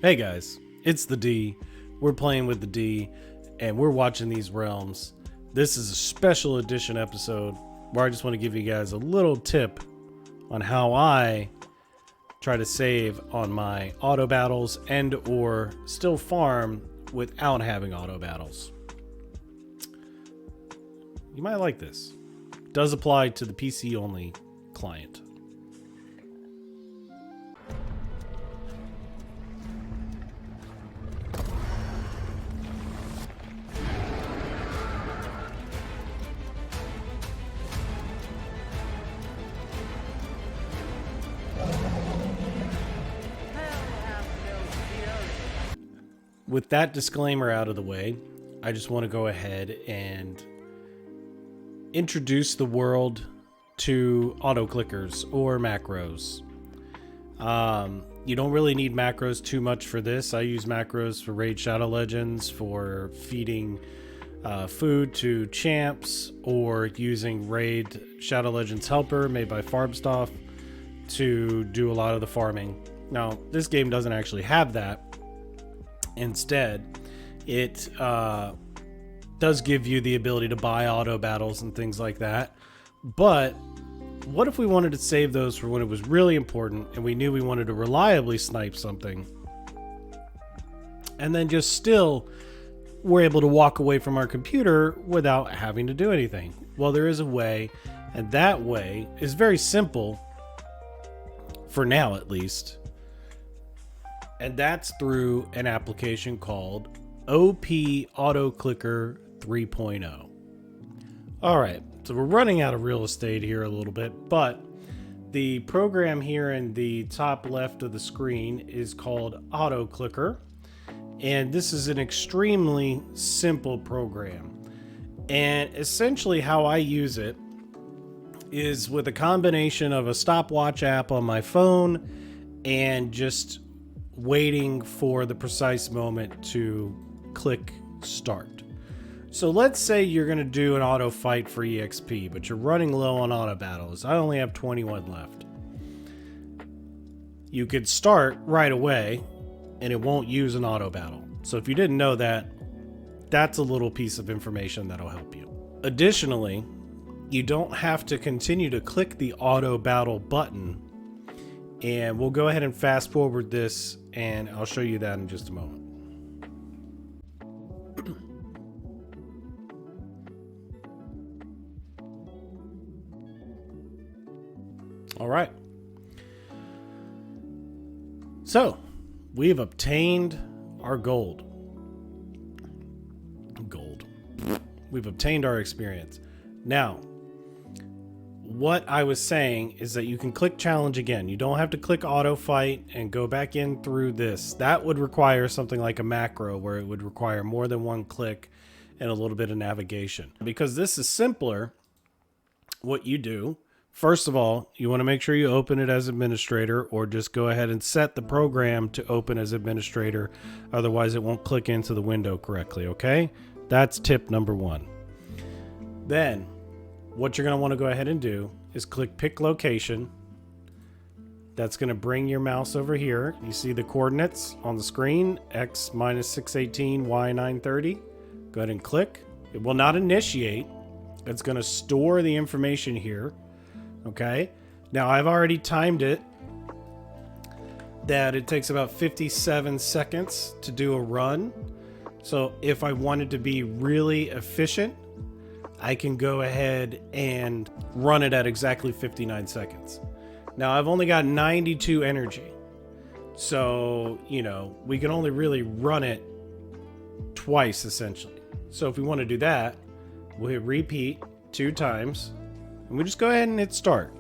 Hey guys, it's the D. We're playing with the D, and we're watching these realms. This is a special edition episode where I just want to give you guys a little tip on how I try to save on my auto battles and or still farm without having auto battles. You might like this. It does apply to the PC only client. With that disclaimer out of the way, I just want to go ahead and introduce the world to auto clickers or macros. You don't really need macros too much for this. I use macros for Raid Shadow Legends, for feeding food to champs, or using Raid Shadow Legends Helper made by Farbstoff to do a lot of the farming. Now, this game doesn't actually have that. Instead, it does give you the ability to buy auto battles and things like that. But what if we wanted to save those for when it was really important and we knew we wanted to reliably snipe something, and then just still were able to walk away from our computer without having to do anything? Well, there is a way, and that way is very simple, for now at least. And that's through an application called OP Auto Clicker 3.0. All right, so we're running out of real estate here a little bit, but the program here in the top left of the screen is called Auto Clicker. And this is an extremely simple program. And essentially how I use it is with a combination of a stopwatch app on my phone and just waiting for the precise moment to click start. So let's say you're going to do an auto fight for EXP, but you're running low on auto battles. I only have 21 left. You could start right away and it won't use an auto battle. So if you didn't know that, that's a little piece of information that'll help you. Additionally, you don't have to continue to click the auto battle button. And we'll go ahead and fast forward this, and I'll show you that in just a moment. All right. So, we've obtained our gold. We've obtained our experience. Now, what I was saying is that you can click challenge again. You don't have to click auto fight and go back in through this. That would require something like a macro where it would require more than one click and a little bit of navigation. Because this is simpler, what you do, first of all, you want to make sure you open it as administrator, or just go ahead and set the program to open as administrator. Otherwise it won't click into the window correctly, okay? That's tip number one. Then what you're going to want to go ahead and do is click pick location. That's going to bring your mouse over here. You see the coordinates on the screen, x minus 618, y 930. Go ahead and click. It will not initiate. It's going to store the information here. Okay. Now I've already timed it that it takes about 57 seconds to do a run. So if I wanted to be really efficient, I can go ahead and run it at exactly 59 seconds. Now I've only got 92 energy. So, you know, we can only really run it twice essentially. So if we want to do that, we'll hit repeat 2 times and we just go ahead and hit start.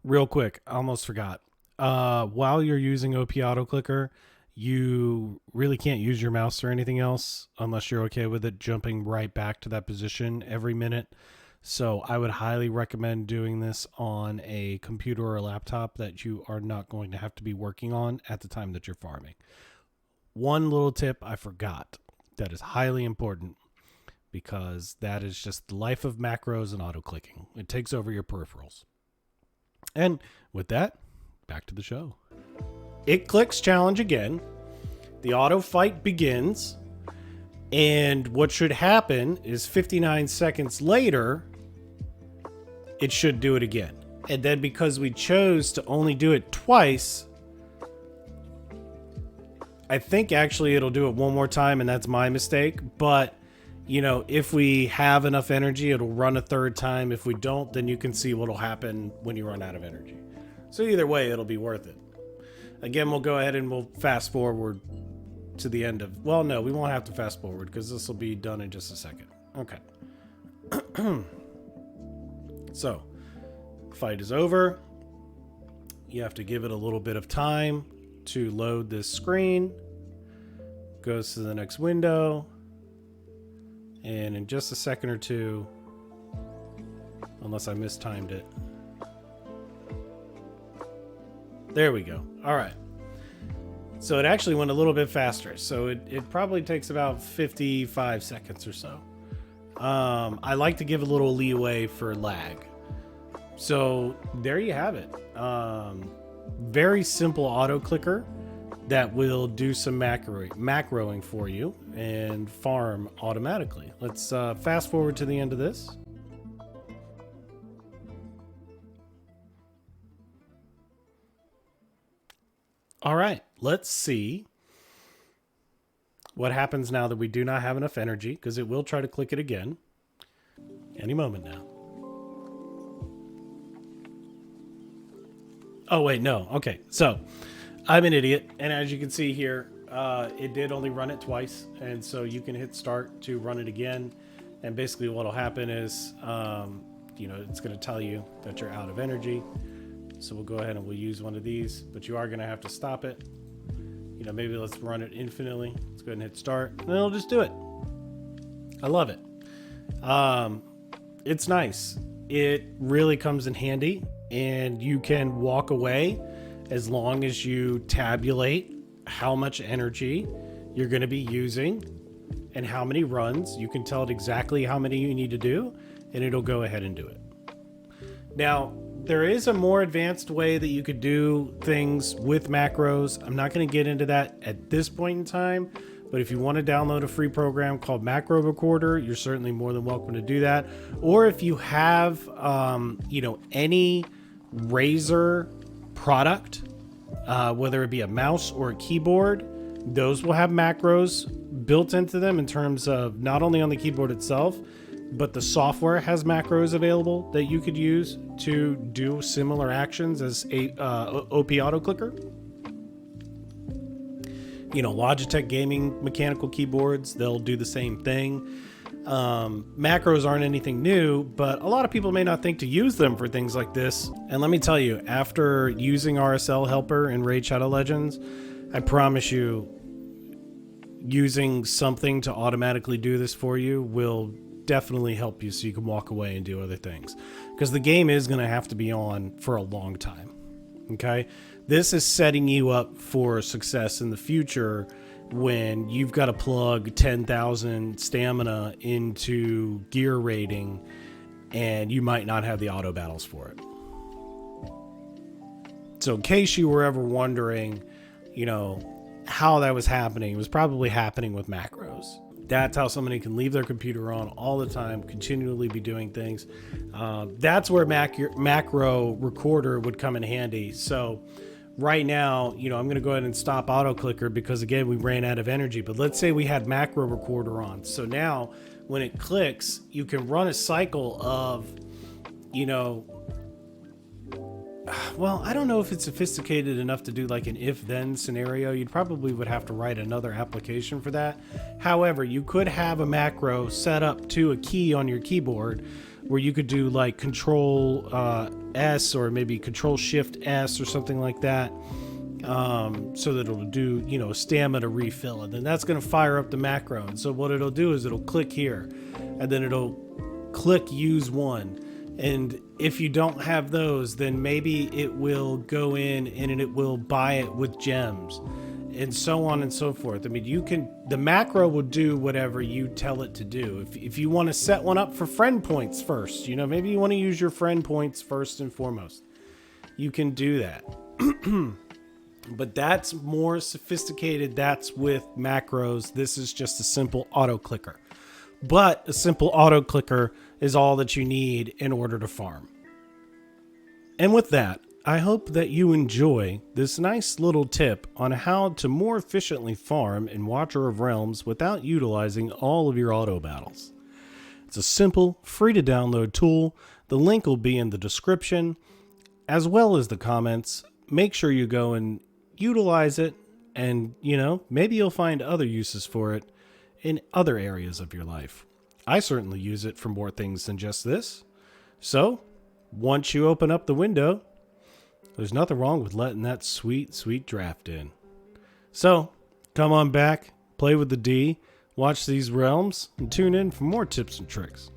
Real quick, I almost forgot. While you're using OP Auto Clicker, you really can't use your mouse or anything else unless you're okay with it jumping right back to that position every minute. So I would highly recommend doing this on a computer or a laptop that you are not going to have to be working on at the time that you're farming. One little tip I forgot that is highly important, because that is just the life of macros and auto clicking. It takes over your peripherals. And with that, back to the show. it clicks challenge again. The auto fight begins. And what should happen is 59 seconds later, it should do it again. And then because we chose to only do it twice, I think actually it'll do it one more time, and that's my mistake. But, you know, if we have enough energy, it'll run a third time. If we don't, then you can see what'll happen when you run out of energy. So either way, it'll be worth it. Again, we'll go ahead and we'll fast forward to the end of, well, no, we won't have to fast forward because this will be done in just a second. Okay. So, fight is over. You have to give it a little bit of time to load this screen. Goes to the next window. And in just a second or two, unless I mistimed it. There we go. All right. So it actually went a little bit faster. So it probably takes about 55 seconds or so. I like to give a little leeway for lag. So there you have it. Very simple auto clicker that will do some macroing for you and farm automatically. Let's fast forward to the end of this. All right, let's see what happens now that we do not have enough energy, because it will try to click it again any moment now. Oh, wait, no. Okay, so I'm an idiot. And as you can see here, it did only run it twice. And so you can hit start to run it again. And basically what will happen is, you know, it's going to tell you that you're out of energy. So we'll go ahead and we'll use one of these, but you are going to have to stop it. You know, maybe let's run it infinitely. Let's go ahead and hit start, and it'll just do it. I love it. It's nice. It really comes in handy, and you can walk away as long as you tabulate how much energy you're going to be using and how many runs. You can tell it exactly how many you need to do, and it'll go ahead and do it. Now, there is a more advanced way that you could do things with macros. I'm not going to get into that at this point in time, but if you want to download a free program called Macro Recorder, you're certainly more than welcome to do that. Or if you have, you know, any Razer product, whether it be a mouse or a keyboard, those will have macros built into them in terms of not only on the keyboard itself, but the software has macros available that you could use to do similar actions as a OP Auto Clicker. You know, Logitech gaming mechanical keyboards, they'll do the same thing. Macros aren't anything new, but a lot of people may not think to use them for things like this. And let me tell you, after using RSL Helper in Raid Shadow Legends, I promise you, using something to automatically do this for you will definitely help you so you can walk away and do other things, because the game is going to have to be on for a long time. Okay, this is setting you up for success in the future when you've got to plug 10,000 stamina into gear rating and you might not have the auto battles for it. So in case you were ever wondering, you know, how that was happening, it was probably happening with macros. That's how somebody can leave their computer on all the time, continually be doing things. That's where macro recorder would come in handy. So right now, you know, I'm going to go ahead and stop auto clicker because again, we ran out of energy, but let's say we had macro recorder on. So now when it clicks, you can run a cycle of, you know, well, I don't know if it's sophisticated enough to do like an if-then scenario. You probably would have to write another application for that. However, you could have a macro set up to a key on your keyboard where you could do like Control S or maybe Control Shift S or something like that, so that it'll do, you know, stamina refill, and then that's going to fire up the macro. And so what it'll do is it'll click here, and then it'll click use one. And if you don't have those, then maybe it will go in and it will buy it with gems and so on and so forth. I mean, you can, the macro will do whatever you tell it to do. If you want to set one up for friend points first, you know, maybe you want to use your friend points first and foremost, you can do that. But that's more sophisticated. That's with macros. This is just a simple auto clicker. But a simple auto clicker is all that you need in order to farm. And with that, I hope that you enjoy this nice little tip on how to more efficiently farm in Watcher of Realms without utilizing all of your auto battles. It's a simple, free to download tool. The link will be in the description as well as the comments. Make sure you go and utilize it, and maybe you'll find other uses for it in other areas of your life. I certainly use it for more things than just this. So, once you open up the window, there's nothing wrong with letting that sweet, sweet draft in. So, come on back, play with the D, watch these realms, and tune in for more tips and tricks.